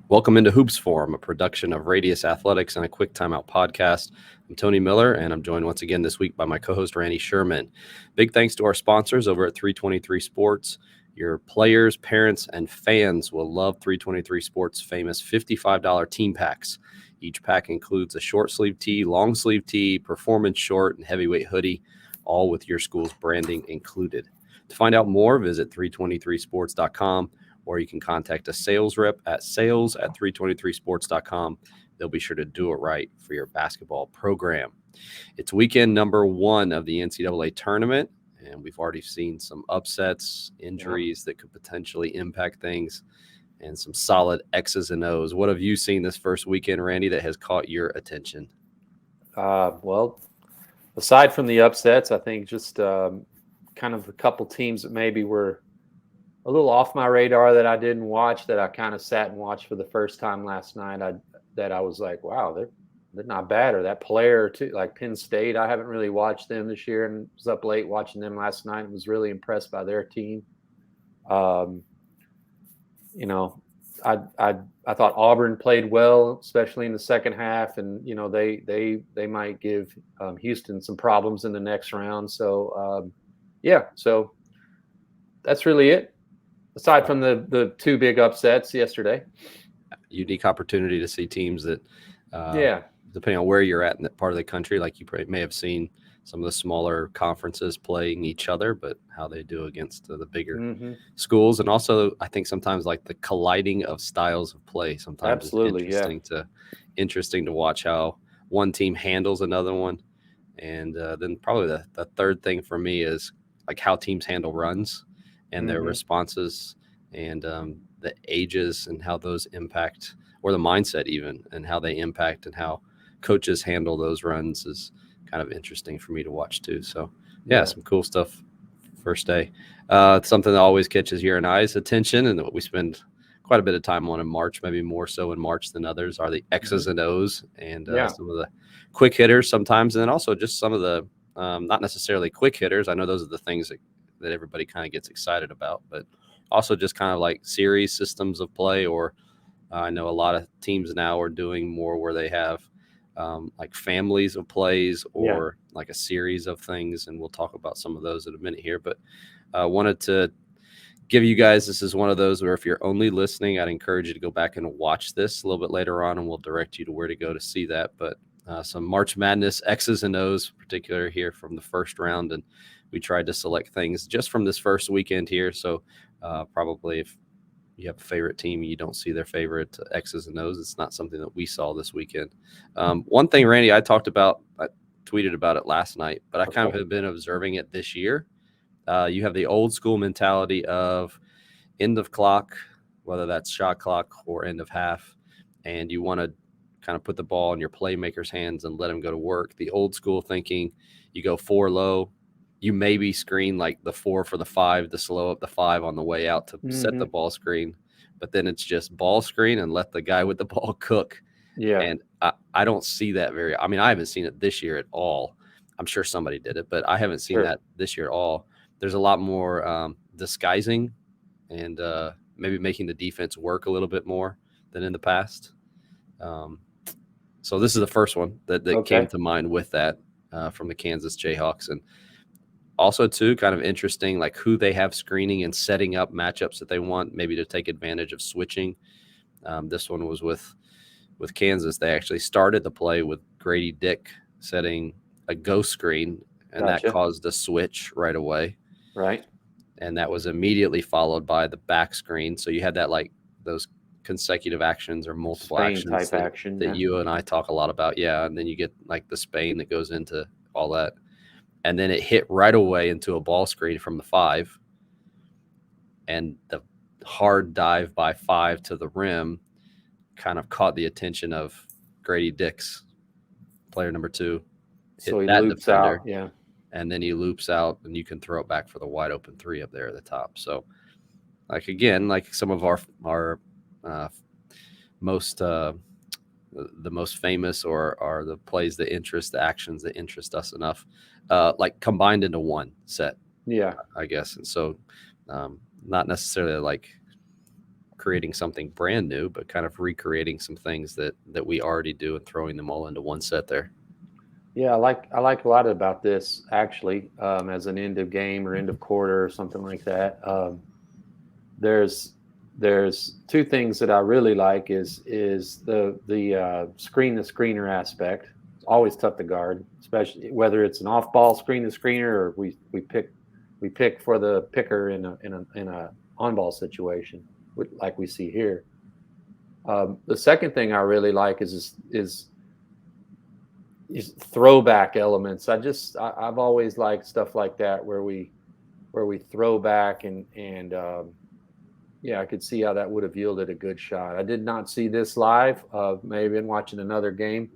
Welcome into Hoops Forum, a production of Radius Athletics and a Quick Timeout podcast. I'm Tony Miller, and I'm joined once again this week by my co-host Randy Sherman. Big thanks to our sponsors over at 323 Sports. Your players, parents, and fans will love 323 Sports' famous $55 team packs. Each pack includes a short sleeve tee, long sleeve tee, performance short, and heavyweight hoodie, all with your school's branding included. To find out more, visit 323sports.com. Or you can contact a sales rep at sales@323sports.com. They'll be sure to do it right for your basketball program. It's weekend number 1 of the NCAA Tournament, and we've already seen some upsets, injuries that could potentially impact things, and some solid X's and O's. What have you seen this first weekend, Randy, that has caught your attention? Well, aside from the upsets, I think just kind of a couple teams that maybe were a little off my radar that I didn't watch, that I kind of sat and watched for the first time last night. I was like, wow, they're not bad. Or that player too, like Penn State. I haven't really watched them this year, and was up late watching them last night and was really impressed by their team. I thought Auburn played well, especially in the second half, and they might give Houston some problems in the next round. So so that's really it. Aside from the two big upsets yesterday. Unique opportunity to see teams that, depending on where you're at in that part of the country, like you may have seen some of the smaller conferences playing each other, but how they do against the bigger schools. And also, I think sometimes like the colliding of styles of play sometimes is interesting to watch how one team handles another one. And then probably the third thing for me is like how teams handle runs and their responses, and the ages and how those impact, or the mindset even, and how they impact, and how coaches handle those runs is kind of interesting for me to watch too. So some cool stuff first day. Something that always catches your and I's attention, and that we spend quite a bit of time on in March, maybe more so in March than others, are the X's and O's, and some of the quick hitters sometimes, and then also just some of the not necessarily quick hitters. I know those are the things that everybody kind of gets excited about, but also just kind of like series systems of play, or I know a lot of teams now are doing more where they have like families of plays, or like a series of things, and we'll talk about some of those in a minute here. But I wanted to give you guys, this is one of those where if you're only listening, I'd encourage you to go back and watch this a little bit later on, and we'll direct you to where to go to see that. But some March Madness X's and O's, particular here from the first round, and we tried to select things just from this first weekend here. So probably if you have a favorite team and you don't see their favorite X's and O's, it's not something that we saw this weekend. One thing, Randy, I tweeted about it last night, but I kind of have been observing it this year. You have the old school mentality of end of clock, whether that's shot clock or end of half, and you want to kind of put the ball in your playmakers' hands and let them go to work. The old school thinking, you go 4 low, you maybe screen like the 4 for the 5 to slow up the 5 on the way out to set the ball screen, but then it's just ball screen and let the guy with the ball cook. Yeah. And I don't see that I haven't seen it this year at all. I'm sure somebody did it, but I haven't seen that this year at all. There's a lot more disguising and maybe making the defense work a little bit more than in the past. So this is the first one that came to mind with that from the Kansas Jayhawks. And also, too, kind of interesting, like who they have screening and setting up matchups that they want, maybe to take advantage of switching. This one was with Kansas. They actually started the play with Grady Dick setting a ghost screen, and that caused a switch right away. Right. And that was immediately followed by the back screen. So you had that, like those consecutive actions or multiple actions that you and I talk a lot about. Yeah. And then you get like the Spain that goes into all that. And then it hit right away into a ball screen from the 5. And the hard dive by 5 to the rim kind of caught the attention of Grady Dick's, player number 2. So he loops out. Yeah. And then he loops out, and you can throw it back for the wide open 3 up there at the top. So, like, again, like some of our most the most famous or the plays that interest, the actions that interest us enough, like combined into one set. Yeah, I guess. And so not necessarily like creating something brand new, but kind of recreating some things that we already do and throwing them all into one set there. Yeah, I like a lot about this actually, as an end of game or end of quarter or something like that. There's two things that I really like is the screen the screener aspect. It's always tough to guard, especially whether it's an off ball screen the screener or we pick for the picker in a on ball situation like we see here. The second thing I really like is throwback elements. I've always liked stuff like that where we throw back and yeah, I could see how that would have yielded a good shot. I did not see this live. Maybe been watching another game,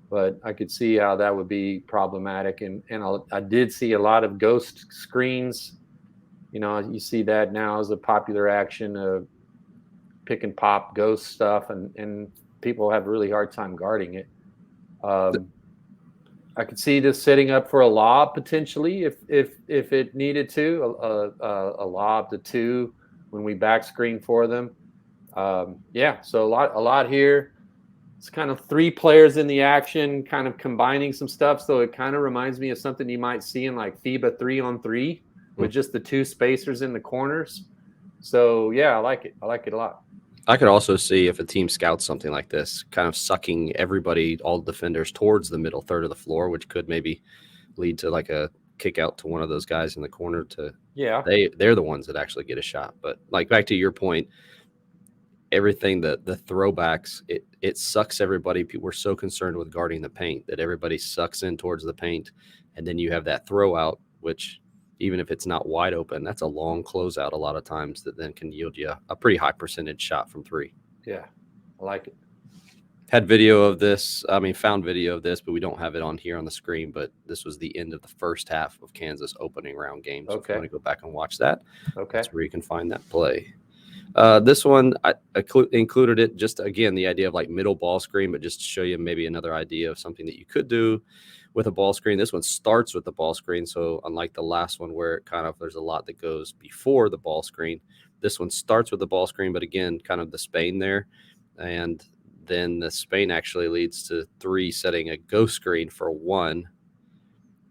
but I could see how that would be problematic. And I did see a lot of ghost screens. You know, you see that now as a popular action of pick and pop ghost stuff, and people have a really hard time guarding it. I could see this setting up for a lob potentially if it needed to, a lob to two when we back screen for them. Yeah, so a lot here. It's kind of three players in the action, kind of combining some stuff. So it kind of reminds me of something you might see in like FIBA 3-on-3 with just the two spacers in the corners. So yeah, I like it. I like it a lot. I could also see if a team scouts something like this, kind of sucking everybody, all the defenders, towards the middle third of the floor, which could maybe lead to like a kick out to one of those guys in the corner. They're the ones that actually get a shot. But like back to your point, everything the throwbacks, it sucks everybody. People are so concerned with guarding the paint that everybody sucks in towards the paint, and then you have that throw out, which even if it's not wide open, that's a long closeout a lot of times that then can yield you a pretty high percentage shot from three. Yeah, I like it. Had video of this. I mean, found video of this, but we don't have it on here on the screen. But this was the end of the first half of Kansas opening round games. So if you want to go back and watch that, that's where you can find that play. This one, I included it just, again, the idea of like middle ball screen, but just to show you maybe another idea of something that you could do with a ball screen. This one starts with the ball screen. So unlike the last one where it kind of there's a lot that goes before the ball screen, this one starts with the ball screen, but again, kind of the Spain there. And then the Spain actually leads to three setting a ghost screen for one.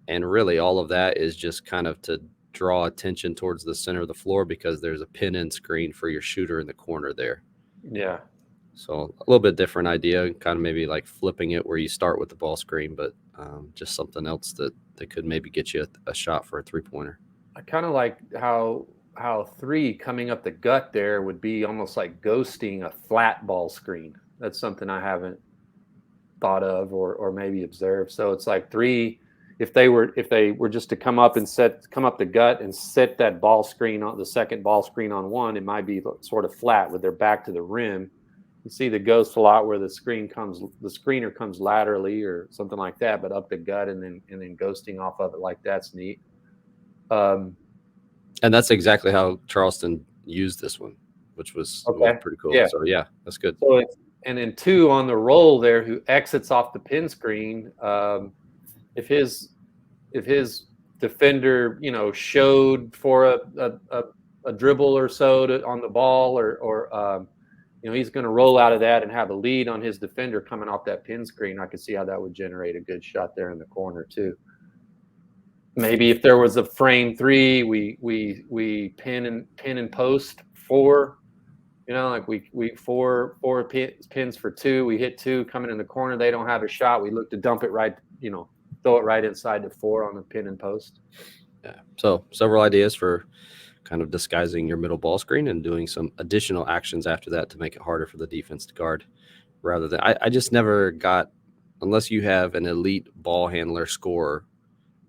And really all of that is just kind of to draw attention towards the center of the floor because there's a pin-in screen for your shooter in the corner there. Yeah. So a little bit different idea, kind of maybe like flipping it where you start with the ball screen, but just something else that could maybe get you a shot for a three-pointer. I kind of like how three coming up the gut there would be almost like ghosting a flat ball screen. That's something I haven't thought of or maybe observed. So it's like three, if they were just to come up the gut and set that ball screen on the second ball screen on one, it might be sort of flat with their back to the rim. You see the ghost a lot where the screener comes laterally or something like that, but up the gut and then ghosting off of it like that's neat. And that's exactly how Charleston used this one, which was pretty cool. Yeah. So yeah, that's good. So and then two on the roll there who exits off the pin screen. If his defender, showed for a dribble or so on the ball or he's going to roll out of that and have a lead on his defender coming off that pin screen. I could see how that would generate a good shot there in the corner too. Maybe if there was a frame three, we pin and post four, like we four pins for two. We hit two coming in the corner. They don't have a shot. We look to dump it right, throw it right inside the four on the pin and post. Yeah. So several ideas for kind of disguising your middle ball screen and doing some additional actions after that to make it harder for the defense to guard rather than I just never got, unless you have an elite ball handler scorer,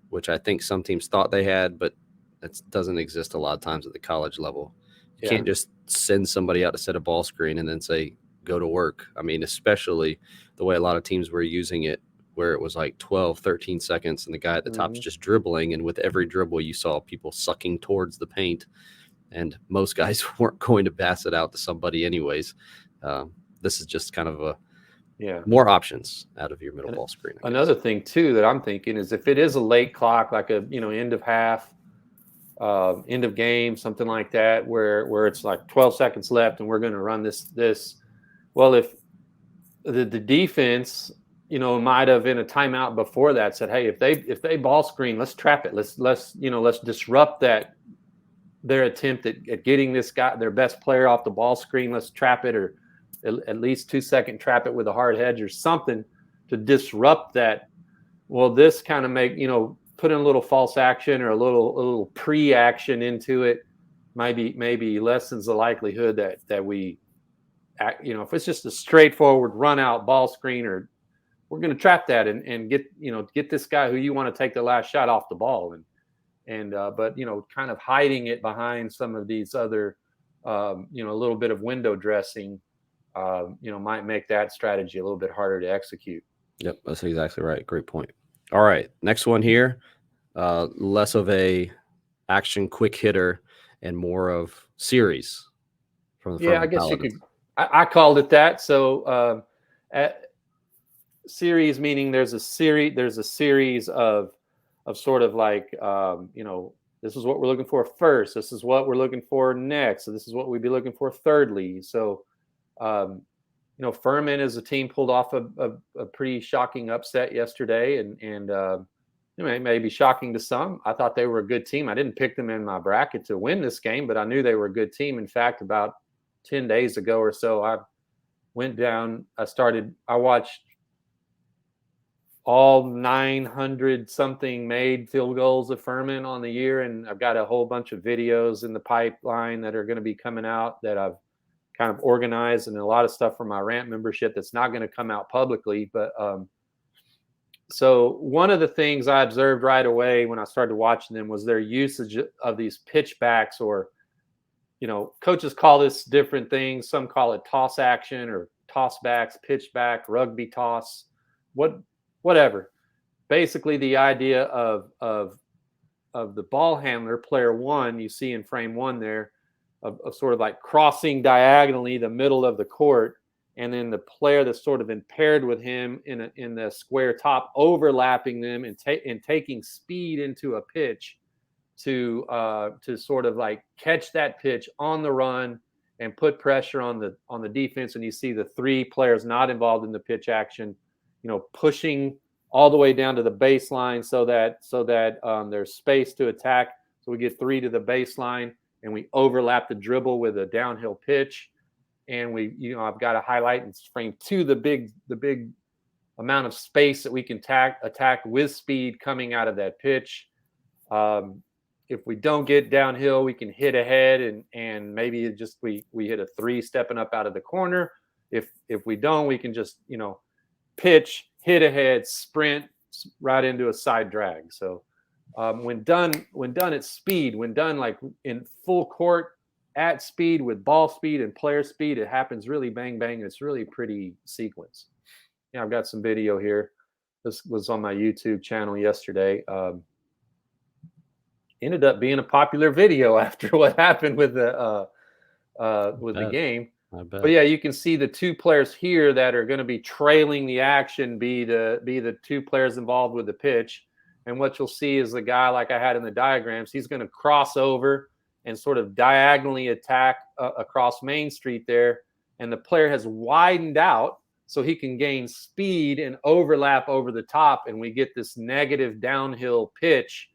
which I think some teams thought they had, but that doesn't exist a lot of times at the college level. You can't just send somebody out to set a ball screen and then say, go to work. I mean, especially the way a lot of teams were using it, where it was like 12, 13 seconds and the guy at the top's just dribbling. And with every dribble, you saw people sucking towards the paint. And most guys weren't going to pass it out to somebody anyways. This is just kind of more options out of your middle ball screen. Another thing, too, that I'm thinking is if it is a late clock, like a end of half, end of game, something like that, where it's like 12 seconds left and we're going to run this. Well, if the defense, might have in a timeout before that said, hey, if they ball screen, let's trap it. Let's disrupt their attempt at getting this guy, their best player, off the ball screen. Let's trap it, or at least 2-second trap it with a hard hedge or something to disrupt that. Well, this kind of put in a little false action or a little pre-action into it, maybe lessens the likelihood that we, if it's just a straightforward run out ball screen, or we're going to trap that and get this guy who you want to take the last shot off the ball, but kind of hiding it behind some of these other, a little bit of window dressing, might make that strategy a little bit harder to execute. Yep, that's exactly right. Great point. All right, next one here, less of a action quick hitter and more of series from the I guess Paladins. You could. I called it that. So series meaning there's a series of sort of like this is what we're looking for first. This is what we're looking for next. So this is what we'd be looking for thirdly. So Furman as a team pulled off a pretty shocking upset yesterday, and it may be shocking to some. I thought they were a good team. I didn't pick them in my bracket to win this game, but I knew they were a good team. In fact, about 10 days ago or so, I went down. I watched all 900 something made field goals of Furman on the year, and I've got a whole bunch of videos in the pipeline that are going to be coming out that I've kind of organized, and a lot of stuff from my rant membership that's not going to come out publicly. But so one of the things I observed right away when I started watching them was their usage of these pitchbacks, or coaches call this different things. Some call it toss action or toss backs, pitchback, rugby toss, whatever. Basically, the idea of the ball handler, player one, you see in frame one there, of sort of like crossing diagonally the middle of the court, and then the player that's sort of impaired with him in the square top, overlapping them and taking speed into a pitch to sort of like catch that pitch on the run and put pressure on the defense. And you see the three players not involved in the pitch action, pushing all the way down to the baseline so that there's space to attack. So we get three to the baseline, and we overlap the dribble with a downhill pitch. And I've got to highlight in frame two the big amount of space that we can attack with speed coming out of that pitch. If we don't get downhill, we can hit ahead and maybe just we hit a three stepping up out of the corner. If we don't, we can just pitch, hit ahead, sprint right into a side drag. So when done at speed, when done like in full court at speed with ball speed and player speed, it happens really bang bang. It's really pretty sequence. I've got some video here. This was on my YouTube channel yesterday. Ended up being a popular video after what happened with the game. But yeah, you can see the two players here that are going to be trailing the action be the two players involved with the pitch. And what you'll see is the guy, like I had in the diagrams, he's going to cross over and sort of diagonally attack across Main Street there. And the player has widened out so he can gain speed and overlap over the top. And we get this negative downhill pitch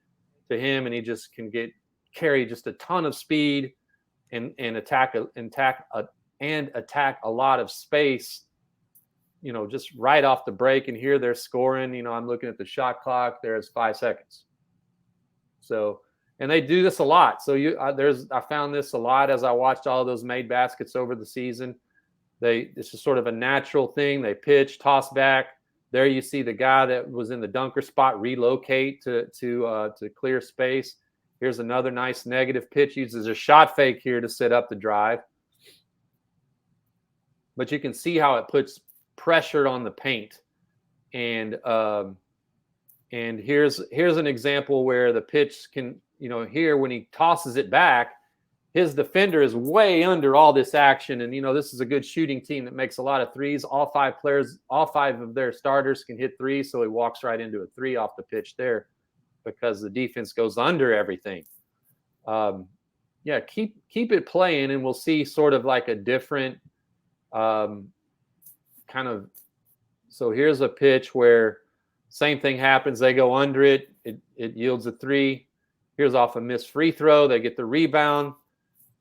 to him, and he just can carry just a ton of speed and attack a lot of space, just right off the break. And here they're scoring. I'm looking at the shot clock. There's 5 seconds. So, and they do this a lot. So I found this a lot as I watched all those made baskets over the season. It's just sort of a natural thing. They pitch, toss back. There you see the guy that was in the dunker spot relocate to clear space. Here's another nice negative pitch. Uses a shot fake here to set up the drive. But you can see how it puts pressure on the paint. And here's an example where the pitch can, here when he tosses it back, his defender is way under all this action. And, this is a good shooting team that makes a lot of threes. All five of their starters can hit threes. So he walks right into a three off the pitch there because the defense goes under everything. yeah, keep it playing, and we'll see sort of like a different kind of. So here's a pitch where same thing happens. They go under it. It yields a 3. Here's off a missed free throw. They get the rebound.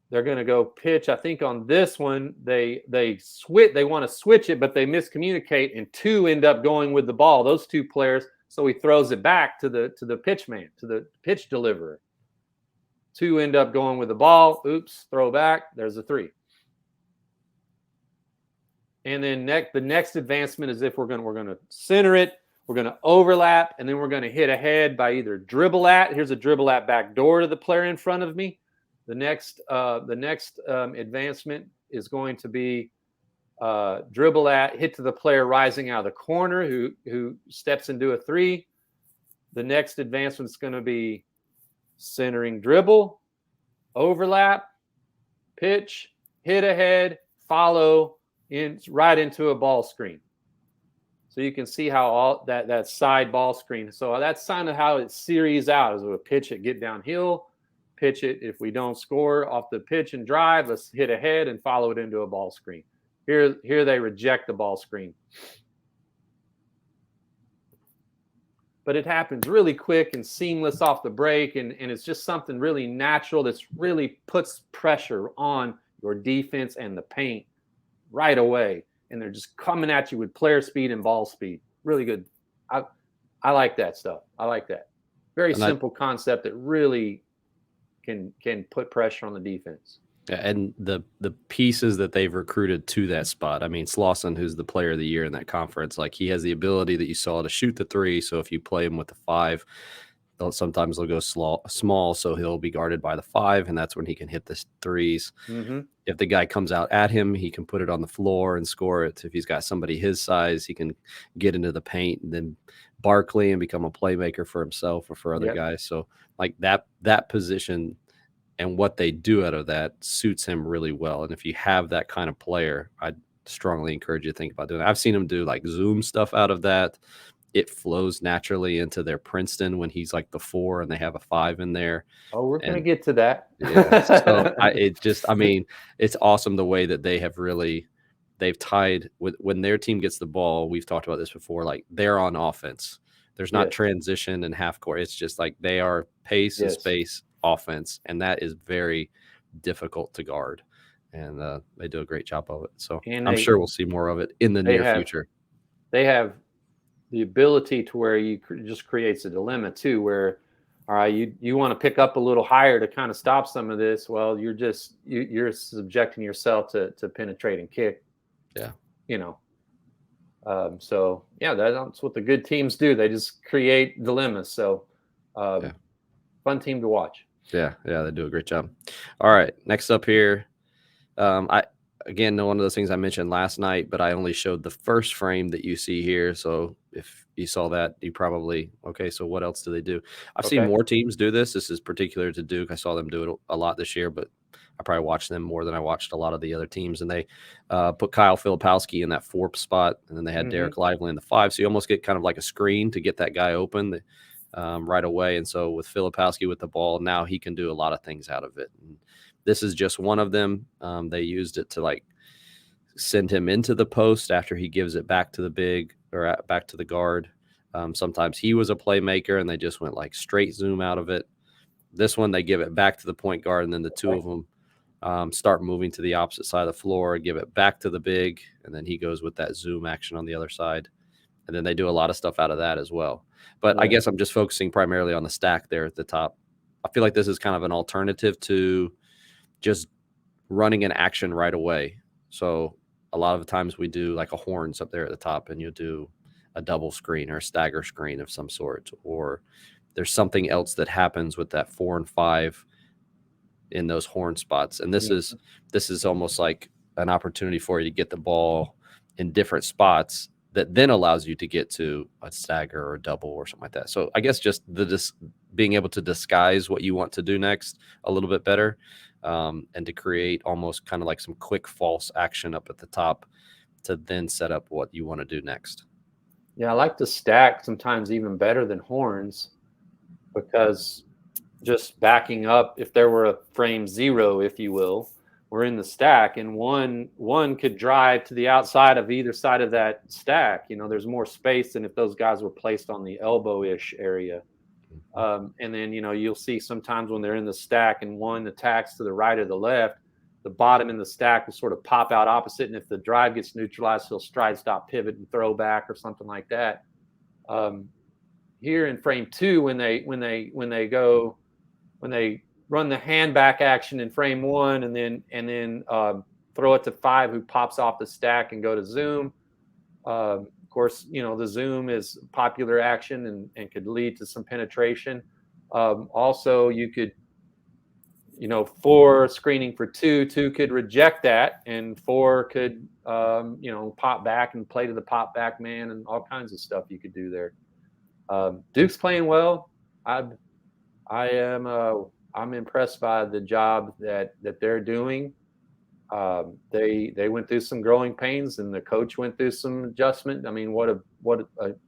They're going to go pitch. I think on this one, they switch. They want to switch it, but they miscommunicate, and 2 end up going with the ball. Those 2 players. So he throws it back to the pitch man, to the pitch deliverer. 2 end up going with the ball. Oops, throw back. There's a 3. And then the next advancement is if we're going to center it, we're going to overlap, and then we're going to hit ahead by either dribble at. Here's a dribble at back door to the player in front of me. The next advancement is going to be dribble at, hit to the player rising out of the corner who steps into a 3. The next advancement is going to be centering dribble, overlap, pitch, hit ahead, follow right into a ball screen. So you can see how all that side ball screen. So that's kind of how it series out. Is a pitch it, get downhill, pitch it. If we don't score off the pitch and drive, let's hit ahead and follow it into a ball screen. Here they reject the ball screen. But it happens really quick and seamless off the break, and it's just something really natural that's really puts pressure on your defense and the paint right away. And they're just coming at you with player speed and ball speed. Really good. I like that stuff. I like that. Very simple concept that really can put pressure on the defense. And the pieces that they've recruited to that spot. I mean, Slauson, who's the player of the year in that conference, like he has the ability that you saw to shoot the 3. So if you play him with the 5, sometimes they'll go small, so he'll be guarded by the 5, and that's when he can hit the 3s. Mm-hmm. If the guy comes out at him, he can put it on the floor and score it. If he's got somebody his size, he can get into the paint and then Barkley and become a playmaker for himself or for other guys. So like that position and what they do out of that suits him really well. And if you have that kind of player, I'd strongly encourage you to think about doing it. I've seen him do like Zoom stuff out of that. It flows naturally into their Princeton when he's like the 4 and they have a 5 in there. Oh, we're going to get to that. Yeah. So it's awesome the way that they have they've tied with when their team gets the ball. We've talked about this before. Like they're on offense. There's not transition and half court. It's just like they are pace and space offense. And that is very difficult to guard. And they do a great job of it. So I'm sure we'll see more of it in the near future. They have the ability to where you just creates a dilemma too, where, all right, you want to pick up a little higher to kind of stop some of this. Well, you're subjecting yourself to penetrate and kick. Yeah. So yeah, that's what the good teams do. They just create dilemmas. So fun team to watch. Yeah. They do a great job. All right. Next up here. Again, one of those things I mentioned last night, but I only showed the first frame that you see here. So if you saw that, you probably, okay, so what else do they do? I've seen more teams do this. This is particular to Duke. I saw them do it a lot this year, but I probably watched them more than I watched a lot of the other teams. And they put Kyle Filipowski in that 4 spot, and then they had Derek Lively in the 5. So you almost get kind of like a screen to get that guy open right away. And so with Filipowski with the ball, now he can do a lot of things out of it. And this is just one of them. They used it to like send him into the post after he gives it back to the big or back to the guard. Sometimes he was a playmaker and they just went like straight zoom out of it. This one, they give it back to the point guard, and then the two of them start moving to the opposite side of the floor, give it back to the big, and then he goes with that zoom action on the other side. And then they do a lot of stuff out of that as well. But I guess I'm just focusing primarily on the stack there at the top. I feel like this is kind of an alternative to just running an action right away. So a lot of the times we do like a horns up there at the top, and you'll do a double screen or a stagger screen of some sort, or there's something else that happens with that 4 and 5 in those horn spots. And this is almost like an opportunity for you to get the ball in different spots that then allows you to get to a stagger or a double or something like that. So I guess just being able to disguise what you want to do next a little bit better, and to create almost kind of like some quick false action up at the top to then set up what you want to do next. Yeah, I like to stack sometimes even better than horns, because just backing up, if there were a frame 0, if you will, we're in the stack, and one could drive to the outside of either side of that stack. There's more space than if those guys were placed on the elbow-ish area. And then, you'll see sometimes when they're in the stack and one attacks to the right or the left, the bottom in the stack will sort of pop out opposite. And if the drive gets neutralized, he'll stride, stop, pivot, and throw back or something like that. Here in frame 2, when they run the hand back action in frame 1 and then throw it to 5, who pops off the stack and go to zoom. Of course, the zoom is popular action and could lead to some penetration. Also, you could, 4 screening for 2 could reject that, and 4 could, pop back and play to the pop back man, and all kinds of stuff you could do there. Duke's playing well. I'm impressed by the job that they're doing. They went through some growing pains, and the coach went through some adjustment. I mean, what a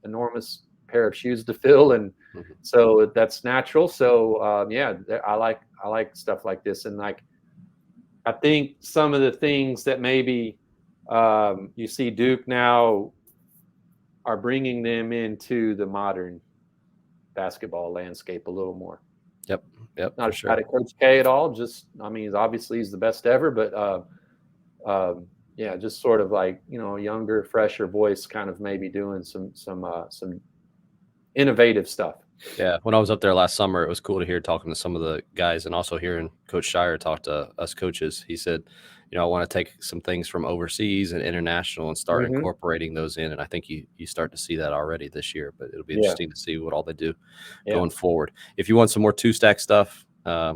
enormous pair of shoes to fill, and so that's natural. So I like stuff like this, and I think some of the things that maybe you see Duke now are bringing them into the modern basketball landscape a little more. Yep. Not a shot at Coach K at all. Just, obviously he's the best ever, but just sort of like, younger, fresher voice, kind of maybe doing some innovative stuff. Yeah, when I was up there last summer, it was cool to hear talking to some of the guys, and also hearing Coach Shire talk to us coaches. He said, I want to take some things from overseas and international and start incorporating those in. And I think you start to see that already this year, but it'll be interesting to see what all they do going forward. If you want some more 2-stack stuff, I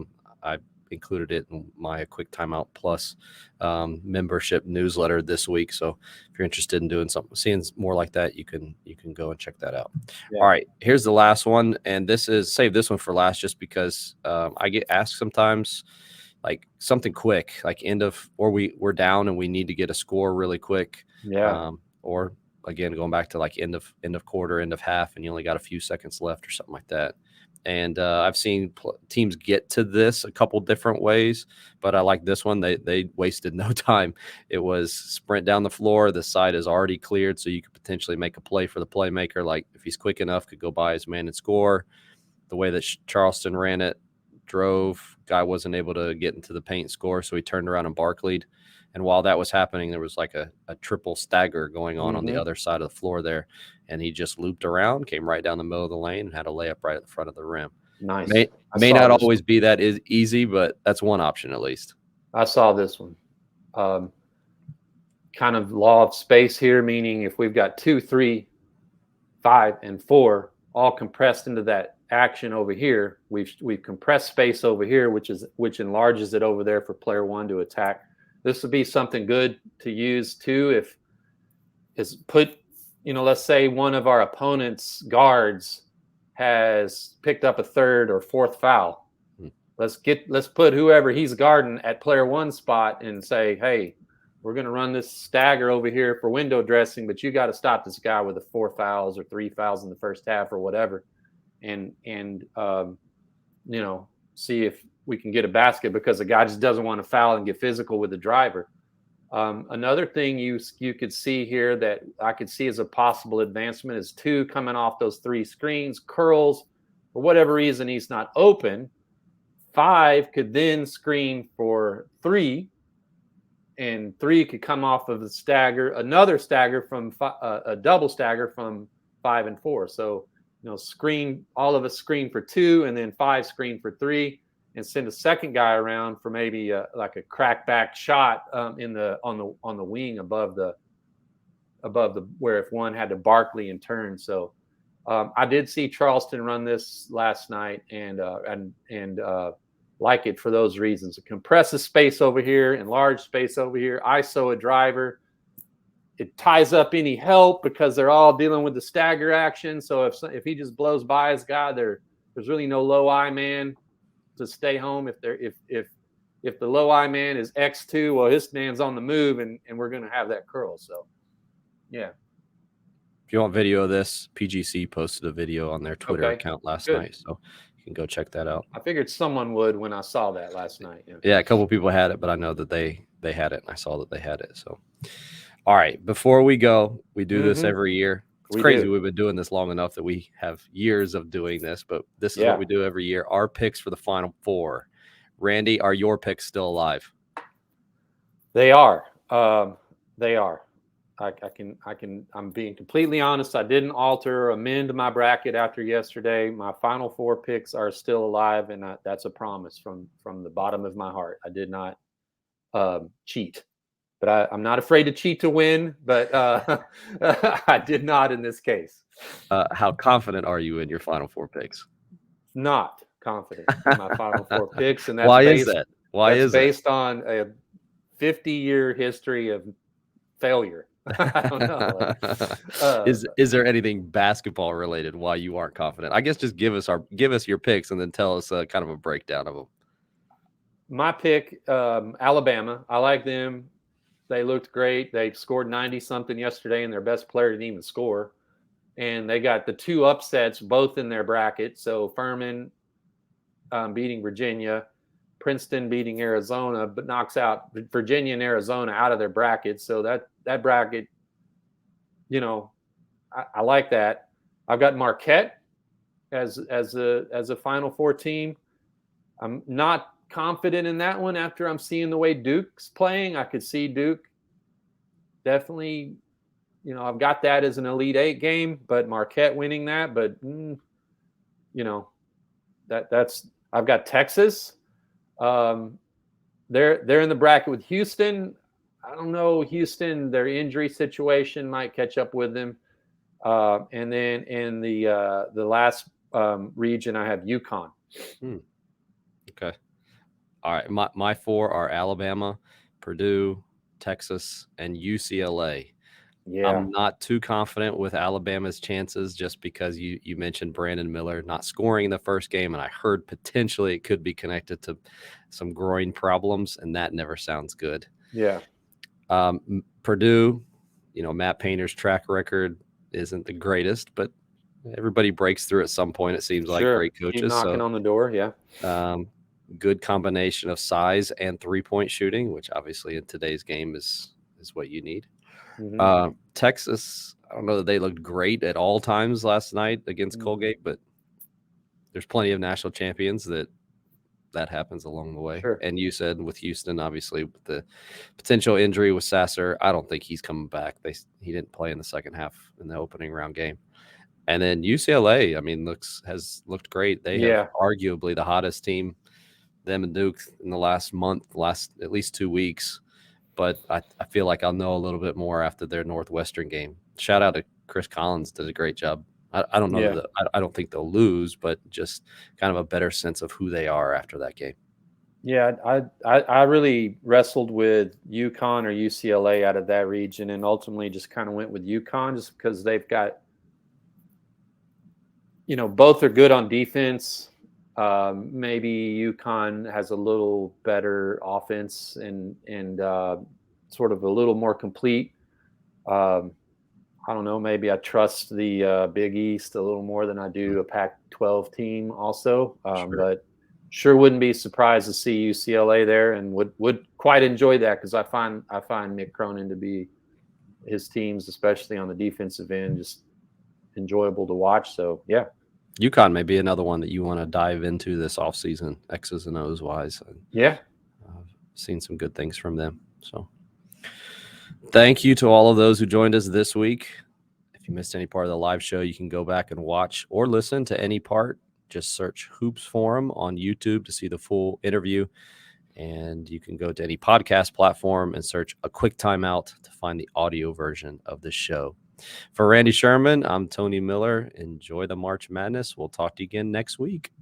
included it in my Quick Timeout Plus membership newsletter this week. So if you're interested in doing something, seeing more like that, you can go and check that out. All right, here's the last one, and save this one for last, just because I get asked sometimes, like something quick, like we're down and we need to get a score really quick. Or again, going back to like end of quarter, end of half, and you only got a few seconds left or something like that. And I've seen teams get to this a couple different ways, but I like this one. They wasted no time. It was sprint down the floor. The side is already cleared, so you could potentially make a play for the playmaker. Like if he's quick enough, could go by his man and score. The way that Charleston ran it, drove, guy wasn't able to get into the paint, score, so he turned around and Barkley'd. And while that was happening, there was like a triple stagger going on the other side of the floor there. And he just looped around, came right down the middle of the lane, and had a layup right at the front of the rim. Nice. May not always be that easy, but that's one option at least. I saw this one. Kind of law of space here, meaning if we've got 2, 3, 5, and 4 all compressed into that action over here, we've compressed space over here, which enlarges it over there for player 1 to attack. This would be something good to use too. Let's say one of our opponent's guards has picked up a 3rd or 4th foul. Let's put whoever he's guarding at player 1's spot and say, hey, we're going to run this stagger over here for window dressing, but you got to stop this guy with the 4 fouls or 3 fouls in the first half or whatever. And see if we can get a basket, because the guy just doesn't want to foul and get physical with the driver. Another thing you could see here that I could see as a possible advancement is 2 coming off those 3 screens, curls, for whatever reason he's not open. 5 could then screen for 3, and 3 could come off of the stagger, another stagger from a double stagger from 5 and 4. So screen, all of us screen for 2, and then 5 screen for 3, and send a second guy around for maybe like a crackback shot on the wing above the where if one had to Barkley and turn. So I did see Charleston run this last night and like it for those reasons. It compresses space over here, enlarge space over here, ISO a driver. It ties up any help because they're all dealing with the stagger action. So if he just blows by his guy, there's really no low eye man to stay home. If the low eye man is X2, well, his man's on the move, and we're going to have that curl. So, yeah. If you want video of this, PGC posted a video on their Twitter account last night, so you can go check that out. I figured someone would when I saw that last night. Yeah, a couple people had it, but I know that they had it, and I saw that they had it. So, all right, before we go, we do this every year. It's crazy. We've been doing this long enough that we have years of doing this, but this is what we do every year. Our picks for the Final Four. Randy, are your picks still alive? They are. They are. I'm being completely honest. I didn't alter or amend my bracket after yesterday. My Final Four picks are still alive, and that's a promise from the bottom of my heart. I did not cheat. But I'm not afraid to cheat to win, but I did not in this case. How confident are you in your Final Four picks? Not confident in my Final Four picks. And that's Why is that? Why is based on a 50-year history of failure. I don't know. Is there anything basketball related why you aren't confident? I guess just give us your picks and then tell us kind of a breakdown of them. My pick, Alabama. I like them. They looked great. They scored 90-something yesterday, and their best player didn't even score. And they got the two upsets both in their bracket. So Furman beating Virginia, Princeton beating Arizona, but knocks out Virginia and Arizona out of their bracket. So that bracket, I like that. I've got Marquette as a Final Four team. I'm not confident in that one after I'm seeing the way Duke's playing. I could see Duke definitely, I've got that as an Elite Eight game, but Marquette winning that. But that's I've got Texas. They're in the bracket with Houston. I don't know, Houston, their injury situation might catch up with them. And then in the last region, I have UConn. Okay. All right, my four are Alabama, Purdue, Texas, and UCLA. Yeah. I'm not too confident with Alabama's chances just because you mentioned Brandon Miller not scoring in the first game, and I heard potentially it could be connected to some groin problems, and that never sounds good. Yeah. Purdue, Matt Painter's track record isn't the greatest, but everybody breaks through at some point, it seems like. Great coaches. Keep knocking on the door, yeah. Good combination of size and three-point shooting, which obviously in today's game is what you need. Mm-hmm. Texas, I don't know that they looked great at all times last night against Colgate, but there's plenty of national champions that happens along the way. Sure. And you said with Houston, obviously with the potential injury with Sasser, I don't think he's coming back. He didn't play in the second half in the opening round game. And then UCLA, I mean, has looked great. They have arguably the hottest team, them and Duke, in the last at least 2 weeks. But I feel like I'll know a little bit more after their Northwestern game. Shout out to Chris Collins, did a great job. I don't know. I don't think they'll lose, but just kind of a better sense of who they are after that game. Yeah, I really wrestled with UConn or UCLA out of that region, and ultimately just kind of went with UConn just because they've got, both are good on defense. Maybe UConn has a little better offense and sort of a little more complete. I don't know. Maybe I trust the Big East a little more than I do a Pac-12 team also. But sure wouldn't be surprised to see UCLA there, and would quite enjoy that because I find Nick Cronin to be, his teams, especially on the defensive end, just enjoyable to watch. So, yeah. UConn may be another one that you want to dive into this offseason, X's and O's wise. Yeah. I've seen some good things from them. So thank you to all of those who joined us this week. If you missed any part of the live show, you can go back and watch or listen to any part. Just search Hoops Forum on YouTube to see the full interview. And you can go to any podcast platform and search A Quick Timeout to find the audio version of the show. For Randy Sherman, I'm Tony Miller. Enjoy the March Madness. We'll talk to you again next week.